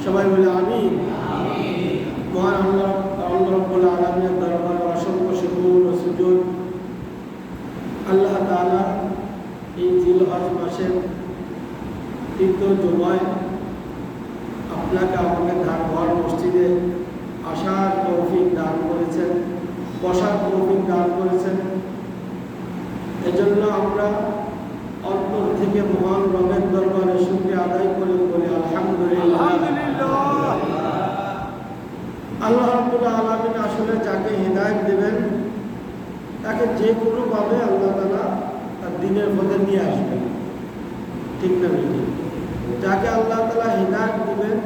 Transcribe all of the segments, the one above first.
সবাই বলে আমিন। মহান আল্লাহ রাব্বুল আলামিনের দরবারে অসংখ্য শুকর ও সুজুদ। আল্লাহ তাআলা এই জিলহজ মাসের তৃতীয় জুমায় আপনাকে আমাকে ঘর মসজিদে আসার তৌফিক দান করেছেন, বসার তৌফিক দান করেছেন। এজন্য আমরা অন্তর থেকে মহান রবের দরবারে শুকরিয়া আদায় করে বলি আলহামদুলিল্লাহ। আল্লাহ রাব্বুল আলামিন আসলে যাকে হিদায়াত দেবেন তাকে যে কোনোভাবে আল্লাহ তাআলা তার দ্বীনের পথে নিয়ে আসবেন, ঠিক না বেঠিক? যাকে আল্লাহ তাআলা হিদায়াত দিবেন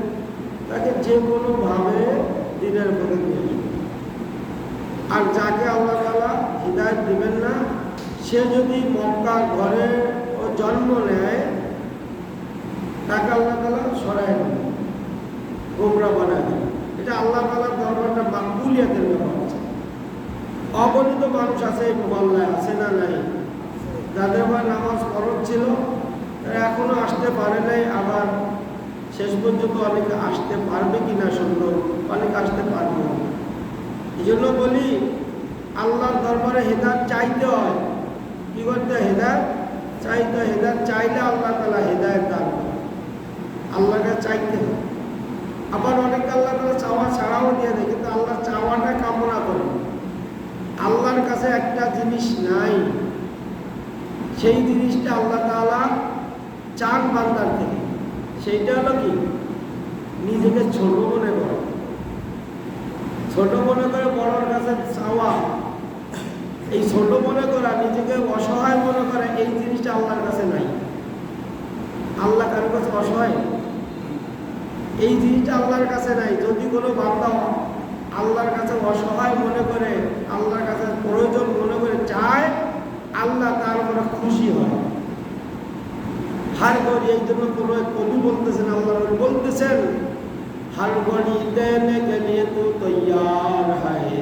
তাকে যে কোনোভাবে দ্বীনের পথে নিয়ে আসবেন। আর যাকে আল্লাহ তাআলা হিদায়াত দিবেন না, সে যদি মক্কা ঘরে ও জন্ম নেয় তাকে আল্লাহ তাআলা সরায় দেবেন, গোমরাহ বানায় দেবেন। এটা আল্লাহ তাআলার দরবারে মাকবুলিয়াতের ব্যাপার আছে। অগণিত মানুষ আছে এই মহল্লায়, আছে না নাই? যাদের বা নামাজ ফরজ ছিল তারা এখনো আসতে পারে নাই, আবার শেষ পর্যন্ত অনেকে আসতে পারবে কিনা সন্দেহ, অনেকে আসতে পারবে না। এই জন্য বলি আল্লাহর দরবারে হেদায়েত চাইতে হয়। কি করতে? হেদায়েত চাইতে হয়। হেদায়েত চাইলে আল্লাহ তাআলা হেদায়েত দান করেন, আল্লাহকে চাইতে হয়। আবার অনেকে আল্লাহ তাআলা চাওয়া ছাড়াও দিয়ে দেয়, কিন্তু আল্লাহ চাওয়াটা কামনা করে। আল্লাহর কাছে একটা জিনিস নাই, সেই জিনিসটা আল্লাহ তাআলা চান বান্দার থেকে। সেইটা হলো কি? নিজেকে ছোট মনে করে, ছোট মনে করে বড়র কাছে চাওয়া। এই ছোট মনে করা, নিজেকে অসহায় মনে করে, এই জিনিসটা আল্লাহর কাছে নাই। আল্লাহ কারো কাছে অসহায়? এই জিনিসটা আল্লাহর কাছে নাই। যদি কোনো বান্দা আল্লাহর কাছে অসহায় মনে করে, আল্লাহর কাছে প্রয়োজন মনে করে চায়, আল্লাহ তার উপরে খুশি হয়। হার ঘড়ি, এই জন্য কোনো কবি বলতেছেন, আল্লাহ বলতেছেন, हर घड़ी देने के लिए तू तैयार है,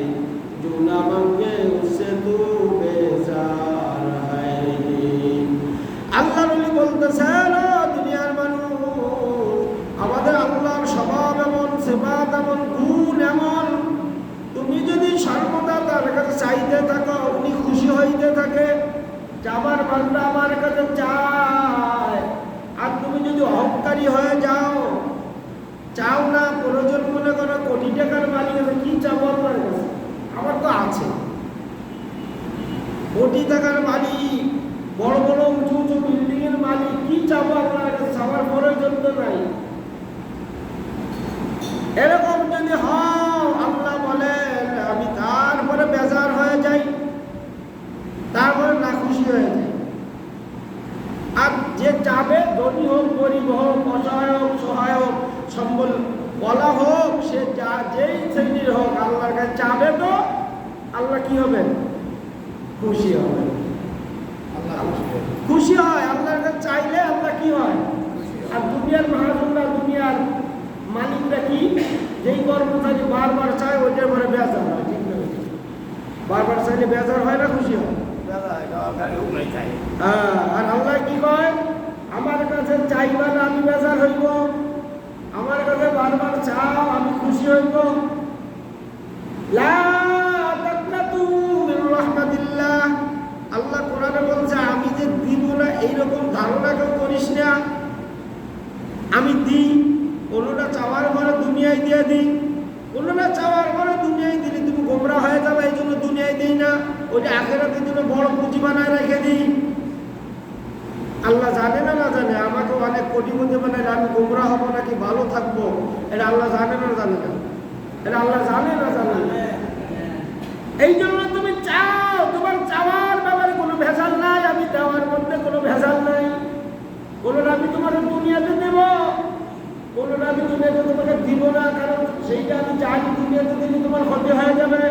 जो ना मांगे उससे तू बेजार है। আল্লাহ নবী বলতেছেন, দুনিয়ার মানুষ, আমাদের আল্লাহর স্বভাব এমন, সিফাত এমন, গুণ এমন, তুমি যদি সর্বদা তার কাছে চাইতে থাকো, উনি খুশি হইতে থাকে। যাবার বান্দা আমার কাছে চায়, আর তুমি যদি অহংকারী হয়ে যাও, চাও না, প্রয়োজন মনে করো, কোটি টাকার মালিক আছে, কি চাবো আপনার কাছে? আমার তো আছে। কোটি টাকার মালিক, বড় বড় উঁচু উঁচু বিল্ডিং এর মালিক, কি চাবো আপনার কাছে? আমার প্রয়োজন তো নাই। এরকম যদি হও, আল্লাহ বলেন আমি তারপরে বেজার হয়ে যাই, তারপরে না খুশি হয়ে যাই। আর যে চাবে, ধনী হোক, গরিব হোক, অসহায় হোক, সহায় হোক, সম্বল বলা হোক, সে যেই শ্রেণীর হোক, আল্লাহর কাছে চাবে তো আল্লাহ কি হবে? খুশি হবে। খুশি হয় আল্লাহর কাছে চাইলে। আল্লাহ কি হয়? আর দুনিয়ার মহাজনরা, দুনিয়ার মালিকরা কি, যেই কর্মচারী বারবার চায় ওইটার পরে বেজার হয়, ঠিক না? বারবার চাইলে বেজার হয় না খুশি হয়? আর আল্লাহ কি কয়? আমার কাছে চাইবা না, আমি বেজার হইব। আমার কাছে বারবার চাও, আমি খুশি হইব। লা তাকনাতু মির রাহমাতিল্লাহ। আল্লাহ কোরআনে বলছে, আমি যে দিব না এইরকম ধারণা কেউ করিস না। আমি দিই, কোনোটা চাওয়ার পরে দুনিয়ায় দিয়ে দিই, কোনোটা চাওয়ার পরে দুনিয়ায় দিলে তুমি গোমরাহ হয়ে যাবে, এই জন্য দুনিয়ায় দিই না, ওইটা আখিরাতের জন্য বড় পুঁজি বানায় রেখে দিই। আল্লাহ জানে না, না জানে? আমাকে অনেক কোটিপতি বানাইলে আমি গোমরাহ হবো নাকি ভালো থাকবো, এটা আল্লাহ জানে না, জানে না? এটা আল্লাহ জানে না, জানে না? এই জন্য তুমি চাও, তোমার চাওয়ার ব্যাপারে কোনো ভেজাল নাই, আমি দেওয়ার মধ্যে কোনো ভেজাল নাই। কোনোটা আমি তোমাকে দুনিয়াতে দেব, কোনোটা আমি দুনিয়াতে তোমাকে দিব না, কারণ সেইটা আমি জানি দুনিয়াতে দিলে তোমার ক্ষতি হয়ে যাবে।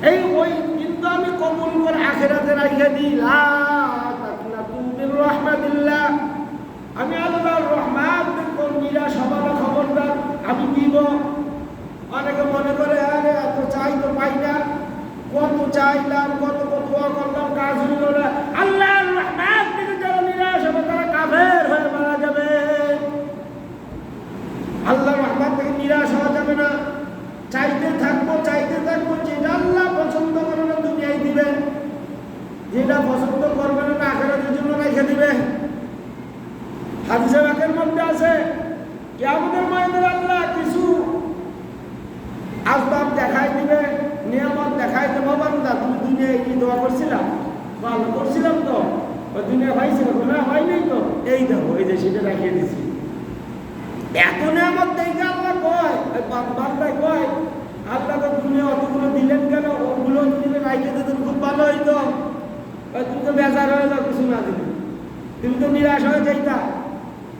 এই ওই কিন্তু আমি কবুল করে আখিরাতে রাখিয়ে দিই। লা তাকনাতু মির রাহমাতিল্লাহ। আমি আল্লাহর রহমত থেকে নিরাশ হব না, খবরদার, আমি দিব। অনেকে মনে করে, আরে এত চাই তো পাই না, কত চাইলাম, কত দোয়া করলাম, কাজ হইল না। আল্লাহর রহমত থেকে যারা নিরাশ হবে তারা কাফের হয়ে মারা যাবে। পছন্দ করবে না, আখিরাতের জন্য রেখে দিবে। হাদিসে পাকের মধ্যে আছে কিয়ামতের ময়দানে আল্লাহ কিছু আসবাব দেখাই দিবে, নিয়ামত দেখাই দেবো। বান্দা তুমি দুনিয়ায় কি দোয়া করছিলাম? ভালো করছিলাম তো, ওই দুনিয়া হয়েছিল না, হয়নি তো, এই দেখো এই যে সেটা রাখিয়ে দিছি। এত নিয়ামত দেখে আল্লাহ কয়, বান্দায় কয় আল্লাহ তো দুনিয়া অতগুলো দিলেন কেন? ওগুলো দিলে রাখিয়ে দিতেন খুব ভালো হইতো। তুমি তো বেজার হয়ে যাও কিছু না দিলে, তুমি তো নিরাশ হয়ে যাইতা।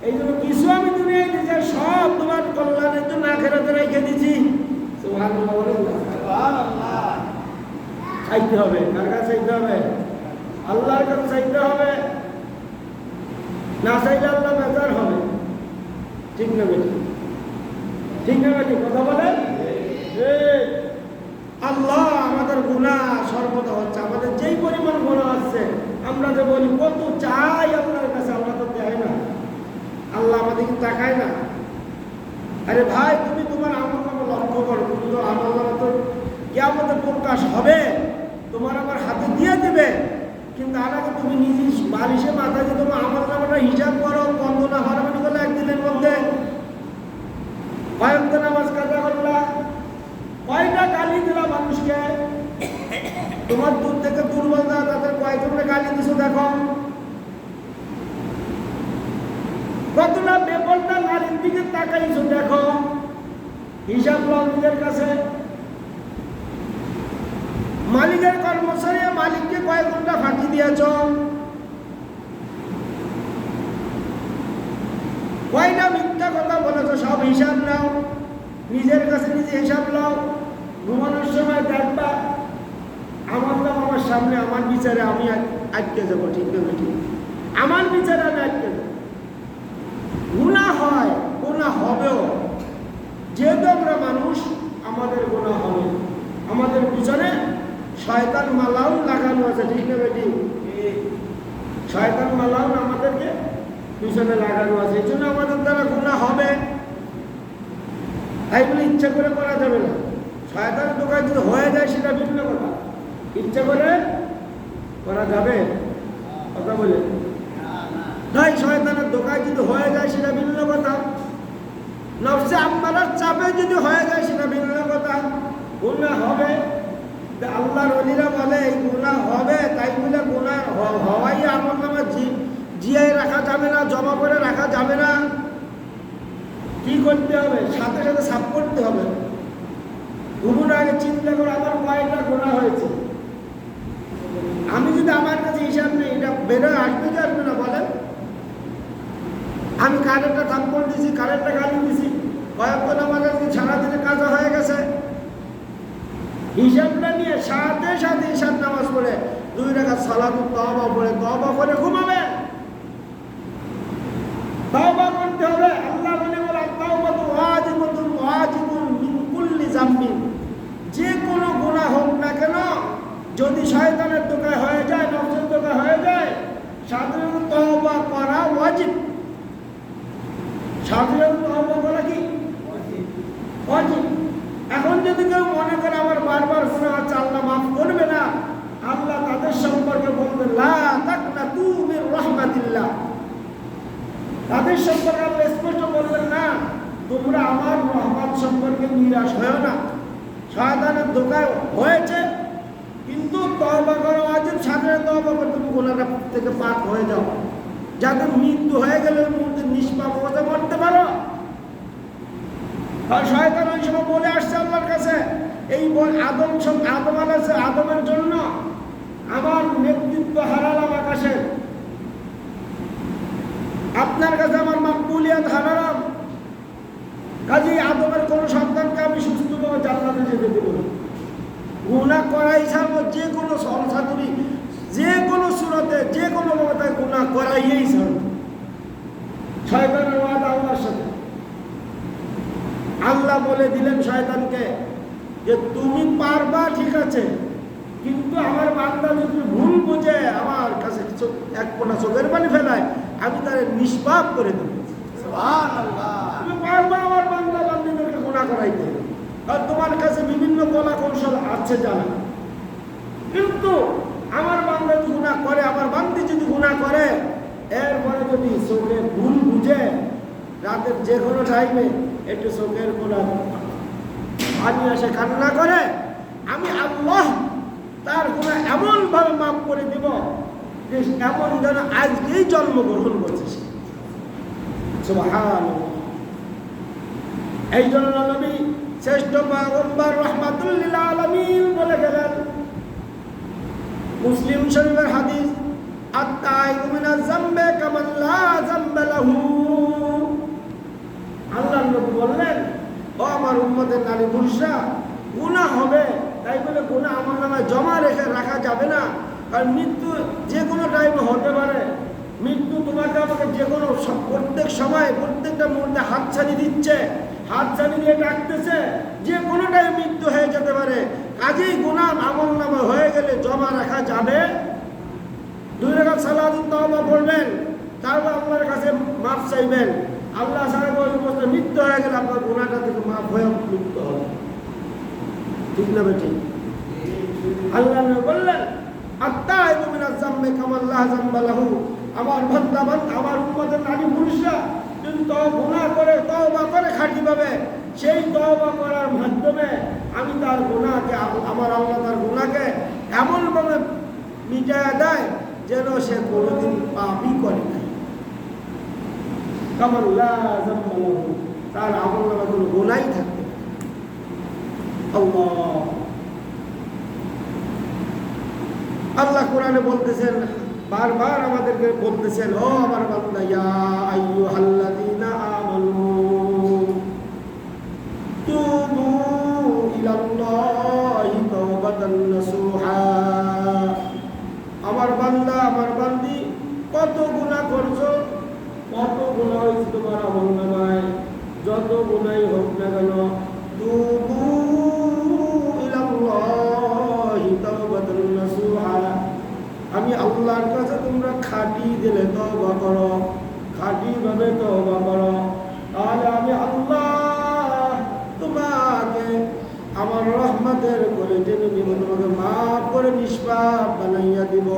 এই জন্য কিছু আমি দুনিয়ায় দিয়েছি, সব তোমার কল্যাণের জন্য আখিরাতে রেখে দিছি। চাইতে হবে, কার কাছে চাইতে হবে? আল্লাহর কাছে চাইতে হবে। না চাইলে আল্লাহ বেজার হবে। ঠিক না বেটি? ঠিক না বেটি? কথা বলেন। আল্লাহ আমাদের গুনাহ সর্বদা হচ্ছে, আমাদের যেই পরিমাণ গুনাহ আছে আমরা যে বলি কত চাই আল্লাহর কাছে, আল্লাহ তো দেয় না। আল্লাহ আমাদেরকে তাকায় না। আরে ভাই তুমি তোমার আমলনামা লক্ষ্য করো, তুমি তো আমলনামা তো কিয়ামতে প্রকাশ হবে, তোমার আমার হাতে দিয়ে দেবে। কিন্তু আগে তুমি নিজে বালিশে মাথা দিয়ে তোমার আমলনামাটা হিসাব করো, বন্দনা হারামানি করলে একদিনের মধ্যে কয়েকটা নামাজ কাজা করলা, কয়টা গালি দিলা মানুষকে, তোমার দূর থেকে দুর্বল না তাদের কয়েকজনে গালি দিছো দেখো, কতটা বেপরদা নারীর দিকে তাকাইছো দেখো, হিসাব লও নিজের কাছে। মালিকের কর্মচারী মালিককে কয়েক ঘন্টা ফাঁকি দিয়েছ, কয়টা মিথ্যা কথা বলেছ, সব হিসাব নাও নিজের কাছে, নিজে হিসাব নাও। ঘুমানোর সময় দেখবা আমার নাম আমার সামনে, আমার বিচারে আমি আটকে যাবো। ঠিক না ঠিক? আমার বিচারে আমি আটকে যাবো। গুনাহ হয়, গুনাহ হবেও, যেহেতু আমরা মানুষ আমাদের গুনাহ হবে। আমাদের পিছনে শয়তান মালাউন লাগানো আছে। ঠিক না বেটি? শয়তান মালাউন আমাদেরকে পিছনে লাগানো আছে, এই জন্য আমাদের দ্বারা গুনাহ হবে। তাই বলে ইচ্ছা করে করা যাবে না। শয়তানের দোকান যদি হয়ে যায় সেটা ভিন্ন কথা, ইচ্ছা করে করা যাবে? কথা বলে তাই শয়তানের দোকান যদি হয়ে যায় সেটা ভিন্ন কথা, নফসে আম্মারার চাপে যদি হয়ে যায় সেটা ভিন্ন কথা। গুনাহ হবে, আল্লাহর ওলিরা বলে এই গুনাহ হবে, তাই বলে গুনাহ হওয়াই আমলনামা জিয়ায় রাখা যাবে না, জমা করে রাখা যাবে না। কি করতে হবে? সাথে সাথে সাফ করতে হবে। ঘুমানোর আগে চিন্তা করে আমার কয়টা গুনাহ হয়েছে। আমি যদি আমার কাছে হিসাব নেই, এটা বেরোয় আসবে কি আসবে না বলেন? আমি কারেন্টটা থাপ্পড় দিছি, কারেন্টটা গালি দিছি, কয়েকজন আমার কাছে সারাদিনে কাজা হয়ে গেছে। হিসাবটা নিয়ে সাথে সাথে হিসাব নামাজ পড়ে 2 রাকাত সালাত তওবা পড়ে ঘুমাবেন। তওবা করতে হবে। আল্লাহ বলে তাওবাতু ওয়াজিবুন মিন কুল্লি যামবিন। যে কোনো গুনাহ হোক না কেন, যদি শয়তানের দোকায় হয়ে যায়, নফসের দোকায় হয়ে যায়, সাথে সাথে তওবা করা ওয়াজিব। সাথে সাথে তওবা করা কি ওয়াজিব। এখন যদি কেউ মনে করে আমার বারবার গুনাহ হচ্ছে, আল্লাহ মাফ করবে না, আল্লাহ তাদের সম্পর্কে বলবেন লা তাকনাতু মির রাহমাতিল্লাহ। তাদের সম্পর্কে আল্লাহ স্পষ্ট বলবেন না তোমরা আমার রহমত সম্পর্কে নিরাশ হয়েও না। শয়তানের দোকায় হয়েছে কিন্তু তওবা করা ওয়াজিব, সাথে তওবা করে তুমি গুনাহটা থেকে পাক হয়ে যাও, যাতে মৃত্যু হয়ে গেলে ওই মুহূর্তে নিষ্পাপ হতে মরতে পারো। আর শয়তান ওই সময় বলে আসছে আল্লাহর কাছে, এই আদম আদমের জন্য আমার নেতৃত্ব হারালাম আকাশে, আপনার কাছে আমার মাকবুলিয়াত হারালাম, কাজেই আদমের কোন সন্তানকে আমি সুস্থভাবে জান্নাতে যেতে দেব না। গুনাহ করাই ছাড়বো, যে কোনো সরসাতুরি, যে কোনো সুরতে, যে কোনো ভাবে গুনাহ করাইয়েই ছাড়বো। শয়তানের ওয়াদা আল্লাহর সাথে। আল্লাহ বলে দিলেন শয়তানকে যে তুমি পারবা ঠিক আছে, কিন্তু আমার বান্দা যদি ভুল বুঝে আমার কাছে এক কোনা চোখের পানি ফেলায়, আমি তারে নিষ্পাপ করে দেব। তুমি পারবা আমার বান্দা বান্দীদেরকে গুনাহ করাইতে, আর তোমার কাছে বিভিন্ন কলা কৌশল আছে জানা, কিন্তু আমার বান্দা যদি গুনাহ গুনাহ করে, আমার বান্দি যদি গুনাহ করে, এরপরে যদি চোখে ভুল বুঝে রাতের যে কোনো টাইমে একটু চোখের কোনা পানি আসে কান্না করে, আমি আল্লাহ তার গুনাহ এমনভাবে মাফ করে দিব যে এমন যেন আজকেই জন্মগ্রহণ করছে। সুবহানাল্লাহ। এই জন্য নবী শ্রেষ্ঠ পয়গম্বর রাহমাতুল লিল আলামিন বলে গেলেন, মুসলিম শরীফের হাদিস, আত-তাইবু মিনাজ যামবি কামান লা যামবা লাহু। আল্লাহর নবী বললেন, ও আমার উম্মতের নারী পুরুষরা, গুনাহ হবে তাই বলে গুনাহ আমার নামে জমা রেখে রাখা যাবে না। কারণ মৃত্যু যে কোনো টাইমে হতে পারে। মৃত্যু তোমাকে আমাকে যে কোনো প্রত্যেক সময় প্রত্যেকটা মুহূর্তে হাতছানি দিচ্ছে, হাতছানি দিয়ে ডাকতেছে, যে কোনো টাইমে মৃত্যু হয়ে যেতে পারে। কাজেই গুনাহ আমল নামে হয়ে গেলে জমা রাখা যাবে। 2 রাকাত সালাতুত তাওবা পড়বেন, তারপর আল্লাহর কাছে মাফ চাইবেন। আল্লাহ ছাড়া ওই অবস্থা মৃত্যু হয়ে গেলে আপনার গুনাহটা থেকে মাফ হয়ে মৃত্যু হবে। ঠিক না বেটি? আল্লাহ বললেন, আত-তাইবু মিনাজ যামবি কামান লা যামবা লাহু। আমার বান্দা আমার উম্মতের নারী পুরুষরা যদি গুনাহ করে তওবা করে খাঁটিভাবে, সেই তওবা করার মাধ্যমে আমি তার গুনাহকে, আমার আল্লাহ তার গুনাহকে এমনভাবে মিটায়া দেয় যেন সে কোনোদিন পাপই করে নাই। কামান লা যামবা লাহু, তার আমল নামে কোনো গুনাহই থাকবে না। আল্লাহ আল্লাহ কোরআনে বলতেছেন, বারবার আমাদেরকে বলতেছেন, ও আমার বান্দা, ইয়া আইয়ুহাল্লাযীনা আমানু তুবু ইলাল্লাহি তাওবাতান নাসুহা। আমার বান্দা, আমার বান্দি, কত গুনাহ করছো, কত গুনাহ হয়েছে তোমার আমলনামায়, যত গুনাহই হোক না কেন, তুবু ইলাল্লাহি তাওবাতান নাসুহা। আমি আল্লাহর কাছে তোমরা খাঁটি দিলে তওবা করো, খাঁটিভাবে তওবা করো, তাহলে আমি আল্লাহ তোমাকে আমার রহমতের কোলে টেনে নিব, তোমাকে মাফ করে নিষ্পাপ বানাইয়া দিব।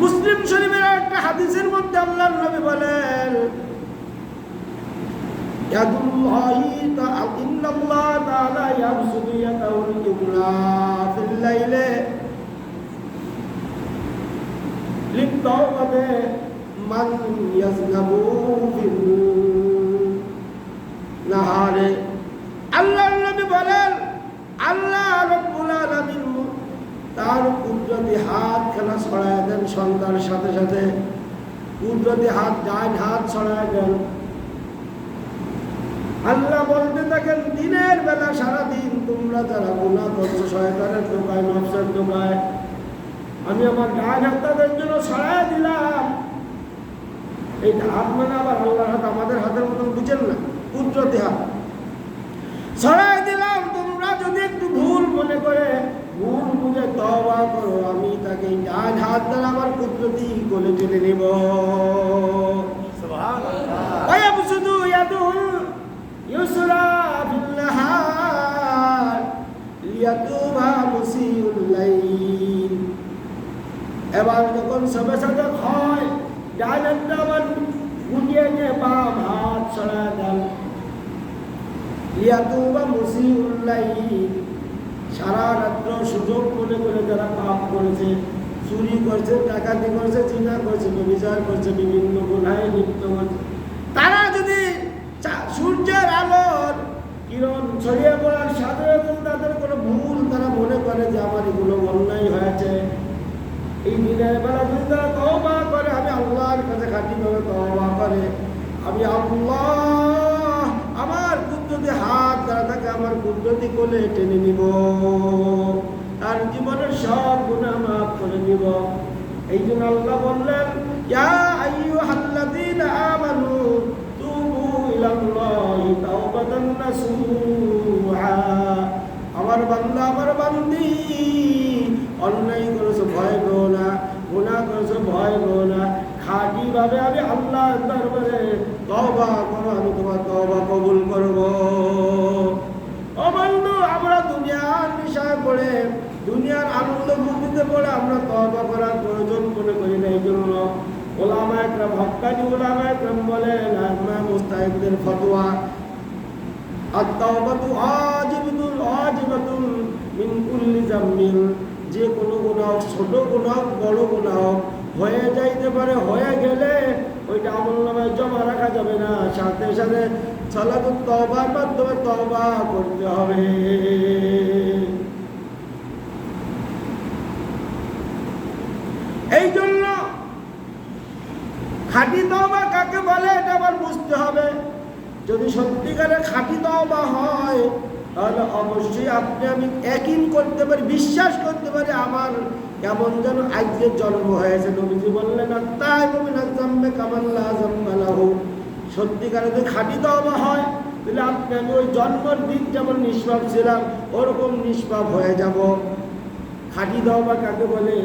মুসলিম শরীফের একটা হাদিসের মধ্যে আল্লাহর নবী বলেন, ইয়াদুল্লাহি তাআলা, ইন্নাল্লাহ তাআলা ইয়াবসুতু ইয়াদাহুল ইউমনা ফিল লাইলি লিত-তাওবাতি মান ইয়াযনাবু ফিল নাহারে। আল্লাহর নবী বলেন, আল্লাহ রাব্বুল আলামিন তার কুদরতি হাত খানা ছড়ায় দেন সন্ধ্যার সাথে সাথে। কুদরতি হাত, ডান হাত ছড়ায় দেন। আল্লাহ বলতে থাকেন, দিনের বেলা সারাদিন তোমরা যারা গুনাহ করছো শয়তানের ধোঁকায়, নফসের ধোঁকায়, আমি আমার ডান হাত তাদের জন্য ছড়ায় দিলাম। এই হাত মানে আবার আল্লাহর হাত, আমাদের হাতের মতন বুঝেন না, কুদরতি হাত ছড়ায় দিলাম। তোমরা যদি একটু ভুল মনে করে, ভুল বুঝে তওবা করো, আমি তাকে ডান হাত দ্বারা আমার কুদরতি কোলে টেনে নেব। সুবহানাল্লাহ। ওয়ায়াবসুতু ইয়াদুল ইউসরা ফিল নাহার লিয়াতুবা মুসিউল লাইল। এবার যখন সবে সবে হয়, ডান হাতটা আবার গুটিয়ে নিয়ে বাম হাত ছড়ায় দেন। লিয়াতুবা মুসিউল লাইল, সারা রাত্র সুযোগ মনে করে যারা পাপ করেছে, চুরি করছে, ডাকাতি করছে, জিনা করছে, ব্যভিচার করছে, বিভিন্ন গুনাহে লিপ্ত হয়েছে, তারা যদি সূর্যের আলোর কিরণ ছড়িয়ে পড়ার সাথে তাদের কোনো ভুল তারা মনে করে যে আমার এগুলো অন্যায় হয়েছে, এই দিনের বেলা যদি তারা তওবা করে, আমি আল্লাহর কাছে খাঁটিভাবে তওবা করে, আমি আল্লাহ আমার কুদরতি হাত দ্বারা তাকে আমার কুদরতি কোলে টেনে নিব, তার জীবনের সব গুনাহ মাফ করে দিব। এই জন্য আল্লাহ বললেন, ইয়া আইয়ুহাল্লাযীনা আমানু তুবু ইলাল্লাহি তাওবাতান নাসুহা। আমার বান্দা, আমার বান্দি, অন্যায় করেছো ভয় পেও না, গুনাহ করেছো ভয় পেও না, খাঁটিভাবে আমি আল্লাহর দরবারে তওবা করো, আমি তোমার তওবা কবুল করব। ও বন্ধু, আমরা দুনিয়ার বিষয় পড়ে দুনিয়ার আনন্দ বুদ্ধিতে পড়ে আমরা তওবা করার প্রয়োজন মনে করি না। এই জন্য ওলামায়ে কেরাম, হক্কানি ওলামায়ে কেরাম বলেন, ইমাম মুস্তাহিদের ফতোয়া, আত-তাওবাতু ওয়াজিবাতুন মিন কুল্লি যামবিন, যে কোনো গুনাহ, ছোট গুনাহ বড় গুনাহ হয়ে যাইতে পারে, হয়ে গেলে ওইটা আমলনামায় জমা রাখা যাবে না, সাথে সাথে সালাতুত তওবার মাধ্যমে তওবা করতে হবে। এই জন্য খাঁটি তওবা কাকে বলে এটা আবার বুঝতে হবে। যদি সত্যিকারের খাঁটি তওবা হয় তাহলে অবশ্যই আপনি আমি ইয়াকিন করতে পারি, বিশ্বাস করতে পারি আমার কেমন যেন আজকে জন্ম হয়েছে। নবীজি বললেন, আত-তাইবু মিনাজ যামবি কামান লা যামবা লাহু। সত্যিকারের যদি খাঁটি তওবা হয় তাহলে আপনি আমি ওই জন্মের দিন যেমন নিষ্পাপ ছিলাম ওরকম নিষ্পাপ হয়ে যাব। খাঁটি তওবা কাকে বলে?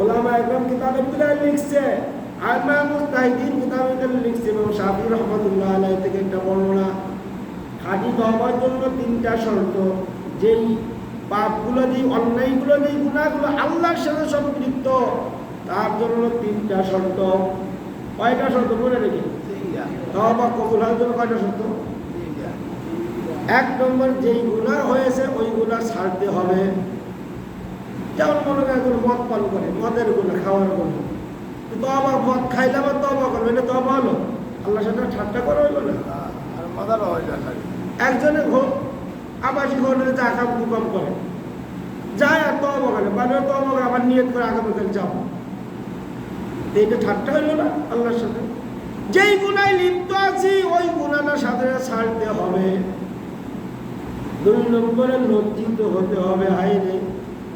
ওলামায়ে কেরাম কিতাবে লিখছে, ইমাম মুস্তাহিদিন কিতাবে লিখছে, ইমাম শাফিঈ রাহমাতুল্লাহ আলাইহি থেকে একটা বর্ণনা। খাঁটি তওবার জন্য তিনটা শর্ত। যেই পাপগুলো, যেই অন্যায়গুলো, যেই গুনাহগুলো আল্লাহর সাথে সম্পৃক্ত, তার জন্য তিনটা শর্ত। কয়টা শর্ত বলে রেখে? তওবা কবুল হওয়ার জন্য কয়টা শর্ত? এক নম্বর, যেই গুনাহ হয়েছে ওই গুনাহ ছাড়তে হবে। যেমন মনে করেন মদ পান করে, মদের গুনাহ, খাওয়ার গুনাহ, তওবা, মদ খাইলে আবার তওবা করবে, এটা তওবা হলো? আল্লাহর সাথে ঠাট্টা করা হইল না? একজনে আবাসিক হোটেলে চা খাম কুকম করে, যায় আর তওবা করে, বাজারে তওবা করে, আবার নিয়ত করে আগামীকাল যাবো, এইটা ঠাট্টা হইল না আল্লাহর সাথে? যেই গুনায় লিপ্ত আছি ওই গুনাহটা সাথে ছাড়তে হবে। 2 নম্বরে লজ্জিত হতে হবে। হায়রে,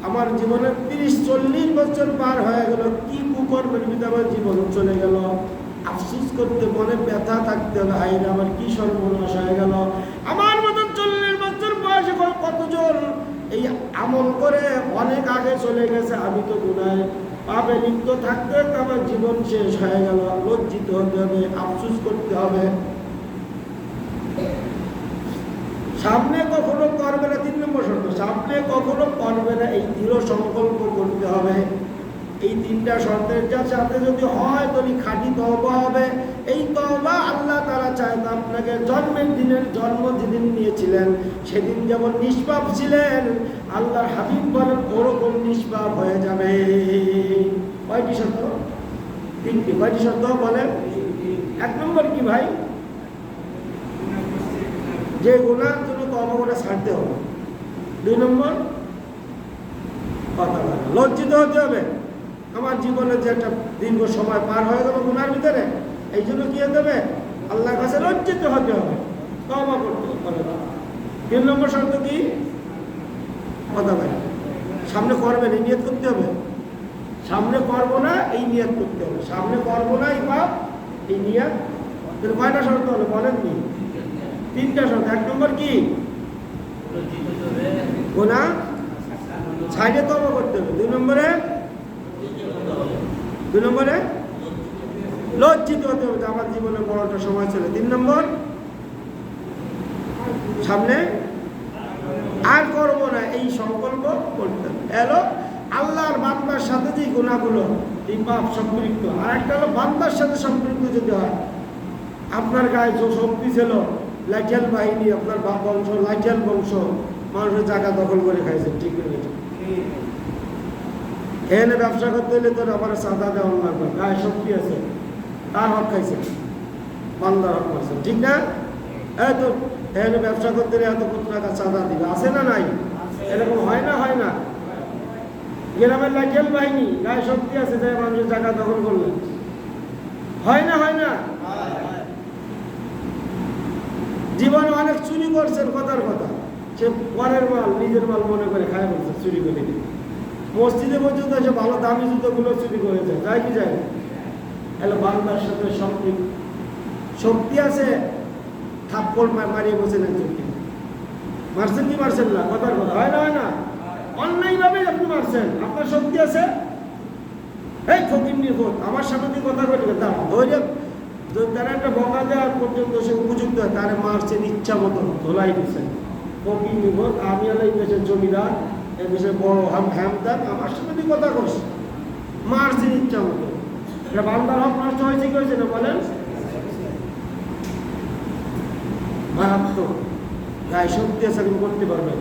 আমার জীবনের 30-40 বছর পার হয়ে গেল, কি কুকর্মের ভিতরে আমার জীবন চলে গেল। আফসোস করতে, মনে ব্যথা থাকতে হবে, হায়রে আমার কি সর্বনাশ হয়ে গেল। আমার মতন 40 বছর বয়সে কতজন এই আমল করে অনেক আগে চলে গেছে, আমি তো গুনায় পাপে লিপ্ত থাকতে আমার জীবন শেষ হয়ে গেল। লজ্জিত হতে হবে, আফসোস করতে হবে। সামনে কখনো করবে না, 3 নম্বর শর্ত, সামনে কখনো করবে না, এই দৃঢ় সংকল্প করতে হবে। এই 3টা শর্তের সাথে যদি হয় তাহলে খাঁটি তওবা হবে। এই তওবা আল্লাহ তাআলা চায় আপনাকে জন্মের দিনের জন্ম যেদিন নিয়েছিলেন সেদিন যেমন নিষ্পাপ ছিলেন, আল্লাহর হাবিব বলেন ওরকম নিষ্পাপ হয়ে যাবে। কয়টি শর্ত? 3টি। কয়টি শর্ত বলেন? 1 নম্বর কি ভাই? যে গুনার জন্য তওবা করে ছাড়তে হবে। 2 নম্বর, কথা বলা, লজ্জিত হতে হবে। আমার জীবনে যে একটা দীর্ঘ সময় পার হয়ে গেল গুনার ভিতরে, এই জন্য কি হতে হবে? আল্লাহর কাছে লজ্জিত হতে হবে, তওবা করতে হবে। 3 নম্বর শর্ত কি? কথা বলা, সামনে করবেন এই নিয়ত করতে হবে। সামনে করবো না এই নিয়ত করতে হবে। সামনে করবো না এই পাপ, এই নিয়ত। কয়টা শর্ত হলো বলেননি? 3টা শর্ত। 1 নম্বর কি? গুনাহ ছাড়িয়ে তওবা করতে হবে। 2 নম্বরে লজ্জিত হতে হবে, আমার জীবনে বড়টা সময় ছিল। 3 নম্বর, সামনে আর করবো না এই সংকল্প করতে হবে। এলো আল্লাহর বান্দার সাথে যে গুনাহগুলো, এই পাপ সম্পৃক্ত। আর একটা হলো বান্দার সাথে সম্পৃক্ত যদি হয়। আপনার গায়ে যে শক্তি ছিল, লাঠিয়াল বাহিনী, আপনার বংশ লাঠিয়াল বংশ, মানুষের জায়গা দখল করে খাইছে, ঠিক করে এখানে ব্যবসা করতে হলে তোর আমার চাঁদা দেওয়া লাগবে, গায়ে শক্তি আছে, তার হক খাইছে, বান্দার হক খাইছে, ঠিক না? এই তো এখানে ব্যবসা করতে হলে এত কত টাকা চাঁদা দিবে, আছে না নাই? এরকম হয় না? হয় না? গ্রামের লাঠিয়াল বাহিনী, গায়ে শক্তি আছে, তাই মানুষের জায়গা দখল করলেন, হয় না? হয় না? জীবনে অনেক চুরি করছেন, কথার কথা, সে পরের মাল নিজের মাল মনে করে খায় বলছে, চুরি করে দিবে। মসজিদে পর্যন্ত এসে ভালো দামি জুতোগুলো চুরি করে যায়, যায় কি যায়? এলো বান্দার সাথে সম্পৃক্ত। শক্তি আছে, থাপ্পড় মারিয়ে বসেন একজনকে, মারছেন কি মারছেন না? কথার কথা, হয় না? হয় না? অন্যায়ভাবে আপনি মারছেন, আপনার শক্তি আছে, এই ফকির নির্বোধ আমার সাথে দিয়ে কথা বলবে, তা ধৈর্য তারা একটা বকা দেওয়ার পর্যন্ত সে উপযুক্ত হয়, তারা মারছেন ইচ্ছা মতো, ধোলাই দিচ্ছেন। ফকির নির্বোধ, আমি আলাই দেশের জমিদার, এই বিষয়ে বড় হ্যামদান আমার সাথে তুই কথা করছে, মারছে ইচ্ছা মতো। এটা বান্দার হক নষ্ট হয়েছে কি হয়েছে না বলেন? মারাত্মক গায়ে শক্তি আছে করতে পারবেন,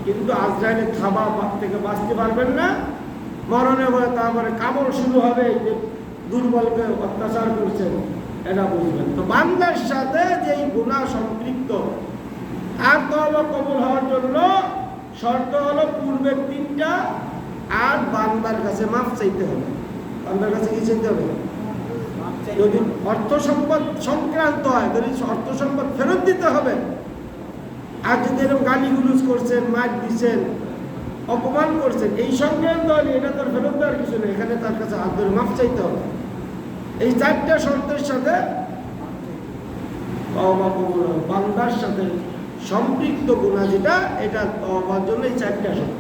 কিন্তু আজরাইলের থাবা থেকে বাঁচতে পারবেন না। মরণে হয়ে তারপরে কামড় শুরু হবে, যে দুর্বলকে অত্যাচার করছেন, এটা বুঝবেন। তো বান্দার সাথে যেই গুনাহ সম্পৃক্ত, আর তওবা কবুল হওয়ার জন্য শর্ত হলো পূর্বের 3টা, আর বান্দার কাছে মাফ চাইতে হবে। বান্দার কাছে কি চাইতে হবে? যদি অর্থ সম্পদ সংক্রান্ত হয়, যদি অর্থ সম্পদ ফেরত দিতে হবে। আর যদি এরকম গালিগুলুজ করছেন, মার দিচ্ছেন, অপমান করছেন, এই সংক্রান্ত হলে এটা তার ফেরত দেওয়ার কিছু নেই, এখানে তার কাছে হাত ধরে মাফ চাইতে হবে। এই 4টা শর্তের সাথে তওবা কবুল হবে। বান্দার সাথে সম্পৃক্ত গুনাহ যেটা, এটা তওবার জন্য এই 4টা শর্ত।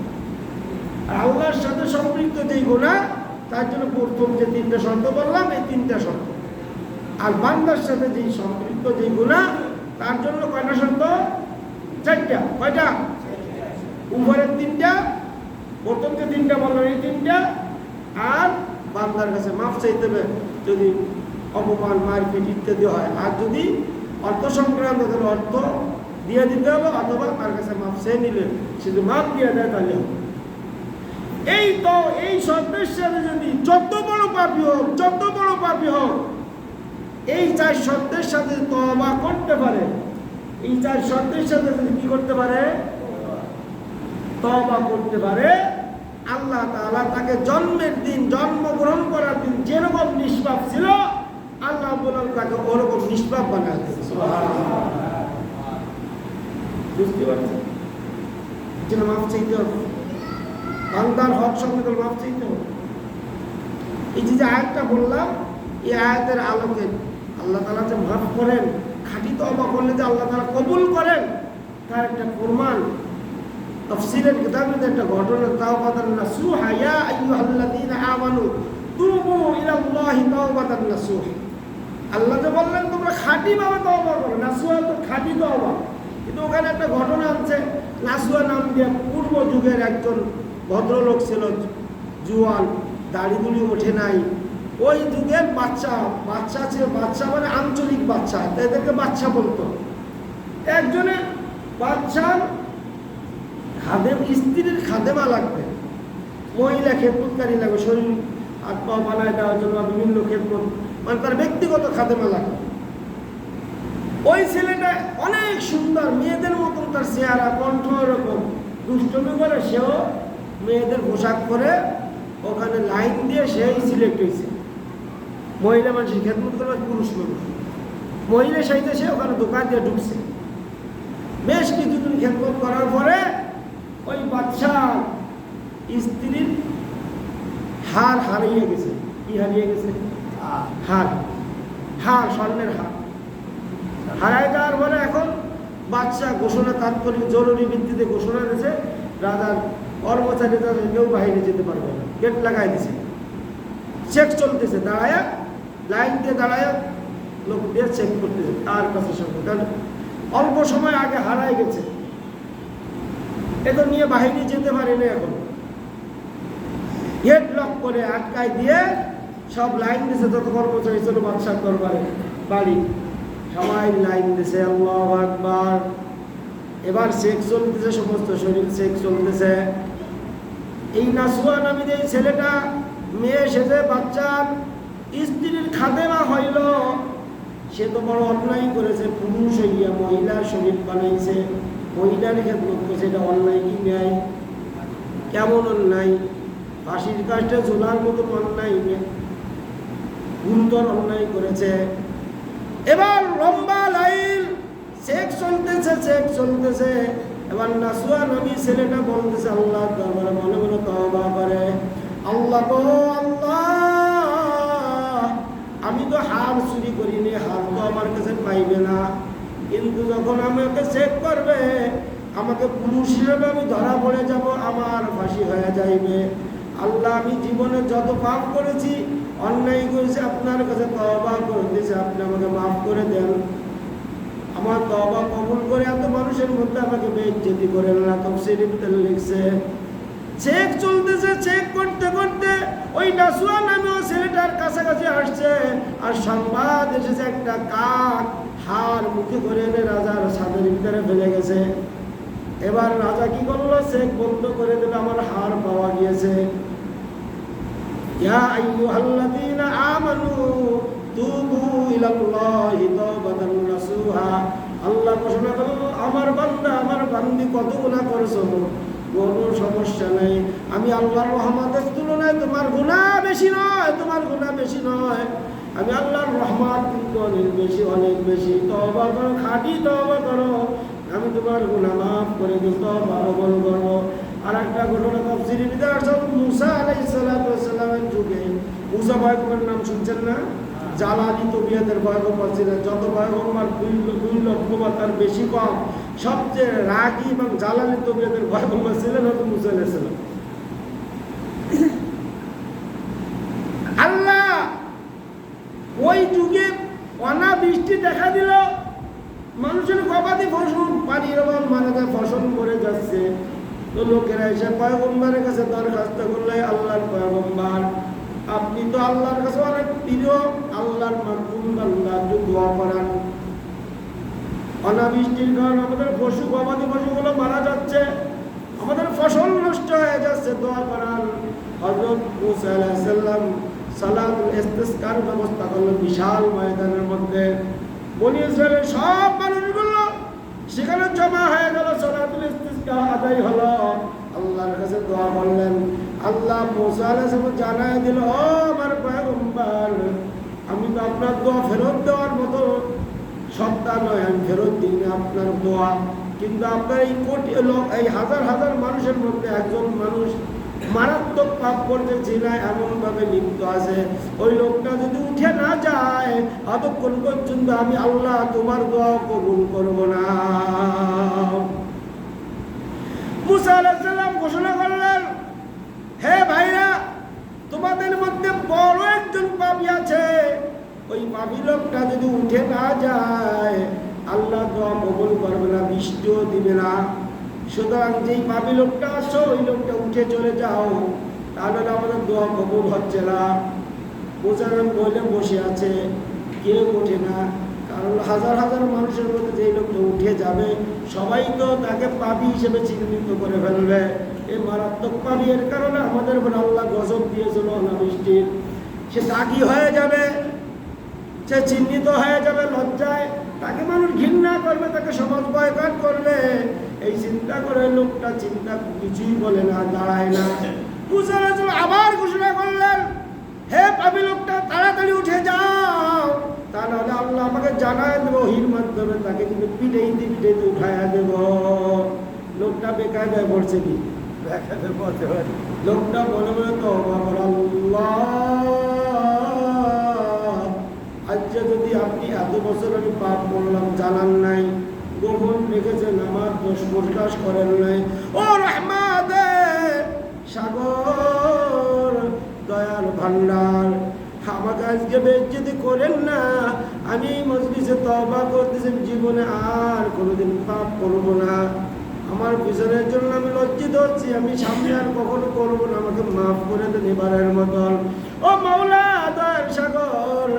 আর আল্লাহর সাথে সম্পৃক্ত যেই গুনাহ, তার জন্য প্রথম যে 3টা শর্ত বললাম, এই 3টা শর্ত। আর বান্দার সাথে যেই সম্পৃক্ত যেই গুনাহ, তার জন্য কয়টা শর্ত? 4টা। কয়টা? উপরের 3টা, প্রথম যে 3টা বললাম এই 3টা, আর বান্দার কাছে মাফ চাইতে হবে যদি অপমান, মারপিট ইত্যাদি হয়। আর যদি অর্থ সংক্রান্ত অর্থ দিয়ে দিতে হবে, অথবা তার কাছে মাফ চেয়ে নিলে শুধু মাফ দিয়ে দেয় তাহলে হবে। এই তো এই শর্তের সাথে যদি যত বড় পাপী হোক, এই 4 শর্তের সাথে তওবা করতে পারে, এই 4 শর্তের সাথে যদি কি করতে পারে? তওবা করতে পারে, আল্লাহ তাআলা তাকে জন্মের দিন, জন্মগ্রহণ করার দিন যেরকম নিষ্পাপ ছিল, আল্লাহ বলেন তাকে ওরকম নিষ্পাপ বানায় দেবে। সুবহানাল্লাহ। বুঝতে পারছেন? যেন মাফ চাইতে হবে, বান্দার হক সঙ্গে মাফ চাইতে হবে। এই যে আয়াতটা বললাম, এই আয়াতের আলোকে আল্লাহ তাআলা যে মাফ করেন, খাঁটি তওবা করলে যে আল্লাহ তাআলা কবুল করেন, তার একটা প্রমাণ তাফসীরের কিতাবে একটা ঘটনা, তাওবাতান নাসুহা ইয়া আইয়ুহাল্লাযীনা আমানু তুবু ইলাল্লাহি তাওবাতান নাসুহা। আল্লাহ যে বললেন তোমরা খাঁটিভাবে তওবা করো, নাসুহা তো খাঁটি তওবা। কিন্তু ওখানে একটা ঘটনা আছে, নাসুহা নাম দিয়ে পূর্ব যুগের একজন ভদ্রলোক ছিল, জুয়ান, দাড়িগুলি ওঠে নাই। ওই যুগের বাচ্চা ছিল, বাচ্চা মানে আঞ্চলিক বাচ্চা, এদেরকে বাচ্চা বলতো। একজনের বাচ্চার খাদেম, স্ত্রীর খাদেমা লাগবে, মহিলা খেদমতকারী লাগবে, শরীর হাত পা বানায় দেওয়ার জন্য বিভিন্ন খেদমত, মানে তার ব্যক্তিগত খাদেমা লাগবে। ওই ছেলেটা অনেক সুন্দর, মেয়েদের মতন তার চেহারা, কণ্ঠ এরকম, দুষ্টমি করে সেও মেয়েদের পোশাক পরে ওখানে লাইন দিয়ে সেই সিলেক্ট হয়েছে। মহিলা মানুষের খেদমত করবে, পুরুষ মানুষ মহিলা সাইতে সে ওখানে দোকান দিয়ে ঢুকছে। বেশ কিছুদিন খেদমত করার পরে ওই বাচ্চা স্ত্রীর হার হারিয়ে গেছে। কি হারিয়ে গেছে? হার, স্বর্ণের হার হারাই যাওয়ার পরে এখন বাচ্চা ঘোষণা, তাৎক্ষণিক জরুরি ভিত্তিতে ঘোষণা দিয়েছে, রাজার কর্মচারী তাদের কেউ বাইরে যেতে পারবে না, গেট লাগাই দিছে। চেক চলতেছে, দাঁড়ায় লাইন দিয়ে দাঁড়ায় লোক দিয়ে চেক করতেছে তার কাছে সঙ্গে, কারণ অল্প সময় আগে হারাই গেছে, এটা নিয়ে বাহিনী যেতে পারেনি। এখন গেট লক করে আটকায় দিয়ে সব লাইন দিছে, যত কর্মচারী ছিল বাদশার দরবারে বাড়ি, সবাই লাইন দিছে। আল্লাহু আকবার। এবার চেক চলতেছে, সমস্ত শরীর চেক চলতেছে। এই নাসুয়া নামী যে ছেলেটা মেয়ে সেজে বাচ্চার স্ত্রীর খাদেমা হইল, সে তো বড় অন্যায় করেছে। পুরুষ হইয়া মহিলার শরীর বানাইছে, মহিলার খেদমত করছে, এটা অন্যায় কি ন্যায়? কেমন অন্যায়? ফাঁসির কাজটা ঝোলার মতো অন্যায়, গুরুতর অন্যায় করেছে। এবার লম্বা লাইন, চেক চলতেছে। এবার নাসুয়া নবী ছেলেটা বলতেছে আল্লাহ দরবারে মনে মনে তওবা করে, আল্লাহ গো আল্লাহ, আমি তো হার চুরি করিনি, হার তো আমার কাছে পাইবে না, কিন্তু যখন আমাকে চেক করবে, আমাকে পুরুষ হিসেবে আমি ধরা পড়ে যাব, আমার ফাঁসি হয়ে যাইবে। আল্লাহ, আমি জীবনে যত পাপ করেছি, অন্যায় করেছি, আপনার কাছে তওবা করতেছি, আপনি আমাকে মাফ করে দেন। আমার তওবা কবুল করে এত মানুষের মধ্যে আমাকে বেইজ্জতি করেন না। তাফসীরে লিখছে চেক চলতেছে, চেক করতে করতে ওই নাসুয়া নামেও ছেলেটার কাছাকাছি আসছে, আর সংবাদ এসেছে একটা কাক হাড় মুখে করে এনে রাজার ছাদের ভিতরে ফেলে গেছে। এবার রাজা কি করলো, চেক বন্ধ করে দিল, আমার হাড় পাওয়া গিয়েছে। ইয়া আইয়ুহাল্লাযীনা আমানু তুবু ইলাল্লাহি তাওবাতান নাসুহা। আল্লাহ ঘোষণা করলো, আমার বান্দা আমার বান্দি কত গুনাহ করেছো, কোনো সমস্যা নেই, আমি আল্লাহর রহমতের তুলনায় তোমার গুনাহ বেশি নয়, তোমার গুনাহ বেশি নয়, আমি আল্লাহর রহমত কিন্তু অনেক বেশি, অনেক বেশি। তওবা করো, খাঁটি তওবা করো, আমি তোমার গুনাহ মাফ করে দিব, তওবা কবুল করব। আর একটা ঘটনা তাফসীরে ভিতরে আসছে, মুসা আলাইহিস সালাতু ওয়াস সালামের যুগে, মুসা পয়গম্বরের নাম শুনছেন না? জালালি তবিয়তের পয়গম্বর ছিলেন। যত পয়গম্বর 2 লক্ষ বা তার বেশি কম, সবচেয়ে রাগী এবং জালালি তবিয়তের পয়গম্বর ছিলেন হযরত মুসা আলাইহিস সালাম। আল্লাহ ওই যুগে অনাবৃষ্টি দেখা দিল, মানুষের গবাদি ফসল পানির অভাব, মারা যায়, ফসল মরে যাচ্ছে। তো লোকেরা এসে পয়গম্বরের কাছে দরখাস্ত করলে, আল্লাহর পয়গম্বর আপনি তো আল্লাহর কাছে অনেক প্রিয়, আল্লাহর মাহবুব বান্দা, একটু দোয়া করান, অনাবৃষ্টির কারণে আমাদের পশু গবাদি পশুগুলো মারা যাচ্ছে, আমাদের ফসল নষ্ট হয়ে যাচ্ছে, দোয়া করান। হযরত মুসা আলাইহিস সালাম সালাতুল ইস্তিসকার ব্যবস্থা করলেন বিশাল ময়দানের মধ্যে। বনি ইসরায়েলের সব মানুষগুলো সেখানে জমা হয়ে গেল, সালাতুল ইস্তিসকা আদায় হলো, আল্লাহর কাছে দোয়া করলেন। আল্লাহ মুসা আলাইহিস সালাম জানায় দিল, ও আমার পয়গম্বর, আমি তো আপনার দোয়া ফেরত দেওয়ার মতো সত্তা নয়, আমি ফেরত দিই না আপনার দোয়া, কিন্তু আপনার এই কোটি লোক, এই হাজার হাজার মানুষের মধ্যে একজন মানুষ মারাত্মক পাপ করতে জিনায় এমনভাবে লিপ্ত আছে, ওই লোকটা যদি উঠে না যায় ততক্ষণ পর্যন্ত আমি আল্লাহ তোমার দোয়া কবুল করব না। মুসা আলাইহিস সালাম ঘোষণা করলেন, হে ভাইরা, তোমাদের মধ্যে বড় একজন পাপী আছে, ওই পাপী লোকটা যদি উঠে না যায় আল্লাহ দোয়া কবুল করবে না, বৃষ্টিও দিবে না। সুতরাং যেই পাপী লোকটা আসো, ওই লোকটা উঠে চলে যাও, তাহলে আমাদের দোয়া কবুল হচ্ছে না। মুসারম বলে বসে আছে, কেউ ওঠে না, কারণ হাজার হাজার মানুষের মধ্যে যেই লোকটা উঠে যাবে সবাই তো তাকে পাপী হিসেবে চিহ্নিত করে ফেলবে। এই মারাত্মক পাপী, এর কারণে আমাদের উপর আল্লাহ গজব দিয়েছিল অনাবৃষ্টির। সে দাগি হয়ে যাবে, সে চিহ্নিত হয়ে যাবে লজ্জায়, তাকে মানুষ ঘৃণা করবে, তাকে সমাজ বয়কট করবে। এই চিন্তা করে লোকটা চিন্তা কিছুই বলে না, দাঁড়ায় না। মুসা আলাইহিস সালাম আবার ঘোষণা করলেন, হে পাপী লোকটা, তাড়াতাড়ি উঠে যাও, তা নাহলে আল্লাহ আমাকে জানায় দেবো, ওহীর মাধ্যমে তাকে কিন্তু পিটাইতে পিটাইতে উঠাইয়া দেব। লোকটা বেকায়দায় পড়ছে কি? লোকটা বলে বলে তওবা করে, আল্লাহ, আচ্ছা যদি আপনি এত বছর আমি পাপ করলাম জানান নাই, গোপন রেখেছেন, আমার দোষ প্রকাশ করেন নাই, ও রহমান সাগর, দয়াল ভান্ডার, আমাকে আজকে বেজ্জতি করেন না, আমি এই মজলিসে তওবা করতেছি, জীবনে আর কোনোদিন পাপ করবো না, আমার পিছনের জন্য আমি লজ্জিত হচ্ছি, আমি সামনে আর কখনো করবো না, আমাকে মাফ করে দেন এবারের মতন। ও মাওলা দয়াল সাগর,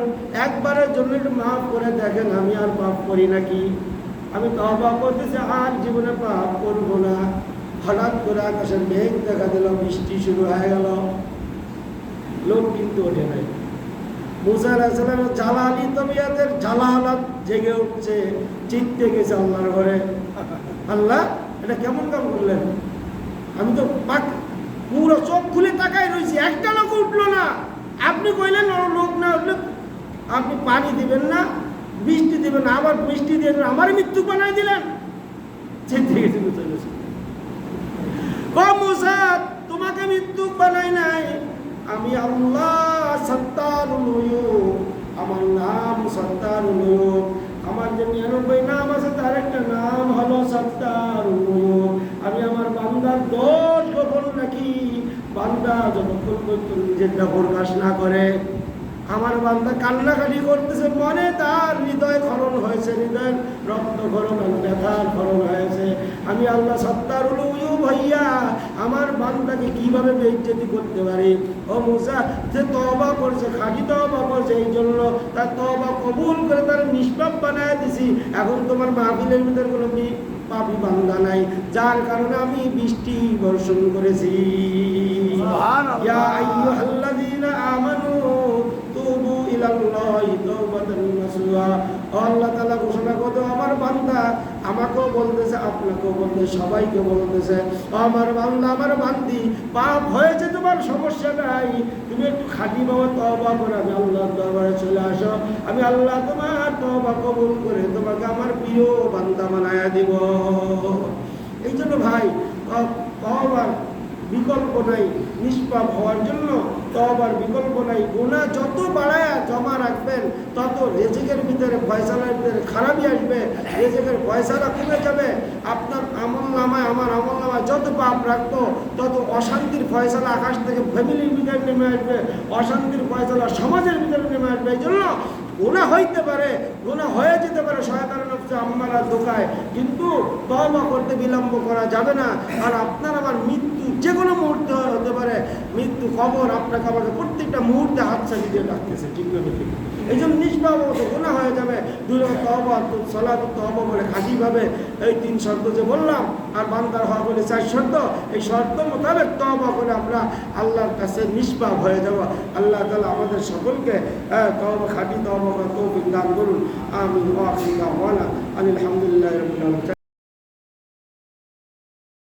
একবারের জন্য একটু মাফ করে দেখেন, আমি আর পাপ করি নাকি, আমি তওবা করতেছি, আর জীবনে পাপ করবো না। হঠাৎ করে আকাশের মেঘ দেখা দিল, বৃষ্টি শুরু হয়ে গেল, লোক কিন্তু ওঠে নাই। মুসা আলাইহিস সালামের জালালি তবিয়তের জালালাত জেগে উঠছে, চিত্তে গেছে আল্লাহর ঘরে, আল্লাহ এটা কেমন কাম করলেন, আমি তো পুরো চোখ খুলে তাকাই রয়েছি, একটা লোক উঠলো না, আপনি কইলেন লোক না উঠলে আপনি পানি দিবেন না, বৃষ্টি দিবেন না, আবার বৃষ্টি দিয়ে আমার মৃত্যু বানাই দিলেন। চিন্তে গেছে মুসা আলাইহিস সালাম, ও মুসা, তোমাকে মৃত্যু বানাই নাই, আমি আল্লাহ সত্তারুল উয়ুব, আমার নাম সত্তারুল উয়ুব, আমার যে 99 নাম আছে তার একটা নাম হলো সত্তারুল উয়ুব। আমি আমার বান্দার দোষ গোপন রাখি, বান্দা যতক্ষণ পর্যন্ত নিজেরটা প্রকাশ না করে, আমার বান্দা কান্নাকাটি করতেছে, মনে তার হৃদয় ক্ষরণ হয়েছে, হৃদয়ের রক্ত ক্ষরণ, ব্যথার ক্ষরণ হয়েছে, আমি আল্লাহ সত্তারুল উয়ুব হইয়া আমার বান্দাকে কিভাবে বেইজ্জতি করতে পারি। ও মুসা, সে তওবা করছে, খাঁটি তওবা করছে, এই জন্য তার তওবা কবুল করে তার নিষ্পাপ বানায় দিছি। এখন তোমার মাহফিলের ভিতরে কোনো পাপী বান্দা নাই, যার কারণে আমি বৃষ্টি বর্ষণ করেছি। ইয়া আইয়ুহাল্লাযীনা আমানু তুবু ইলাল্লাহি তাওবাতান নাসুহা। আল্লাহ তাআলা ঘোষণা করে, আমার বান্দা আমাকেও বলতেছে, আপনাকেও বলতেছে, সবাইকে বলতেছে, আমার বান্দা আমার বান্দি, পাপ হয়েছে তোমার সমস্যা নাই, তুমি একটু খাঁটি ভাবে তওবা করে আমি আল্লাহর দরবারে চলে আসো, আমি আল্লাহ তোমার তওবা কবুল করে তোমাকে আমার প্রিয় বান্দা বানায়া দিব। এই জন্য ভাই, তওবার বিকল্প নাই। নিষ্পাপ হওয়ার জন্য তওবার বিকল্প নাই। গুনাহ যত বাড়ায়া জমা রাখবেন তত রিজিকের ভিতরে, ফয়সালার ভিতরে খারাপই আসবে, রিজিকের ফয়সালা কমে যাবে। আপনার আমলনামায়, আমার আমলনামায় যত পাপ রাখবো তত অশান্তির ফয়সালা আকাশ থেকে ফ্যামিলির ভিতরে নেমে আসবে, অশান্তির ফয়সালা সমাজের ভিতরে নেমে আসবে। এই জন্য গুনাহ হইতে পারে, গুনাহ হয়ে যেতে পারে, শয়তানের নফসে আম্মারা ধোঁকায়, কিন্তু তওবা করতে বিলম্ব করা যাবে না। আর আপনার আমার মৃত্যু যে কোনো মুহূর্তে হতে পারে, মৃত্যু খবর আপনাকে আমাকে প্রত্যেকটা মুহূর্তে হাতছানি দিয়ে রাখতেছে, ঠিক না ঠিক? এই জন্য নিষ্পাপ গুনাহ হয়ে যাবে। দুই তওবা, সালাত, তওবা বলে খাঁটিভাবে এই 3 শর্ত যে বললাম, আর বান্দার হওয়া বলে 4 শর্ত, এই শর্ত মোতাবেক তওবা করে আমরা আল্লাহর কাছে নিষ্পাপ হয়ে যাব। আল্লাহ তাআলা আমাদের সকলকে তওবা, খাঁটি তওবা করার তৌফিক দান করুন। আমিন। ওয়া আখিরু দাওয়ানা আলহামদুলিল্লাহি রাব্বিল আলামিন।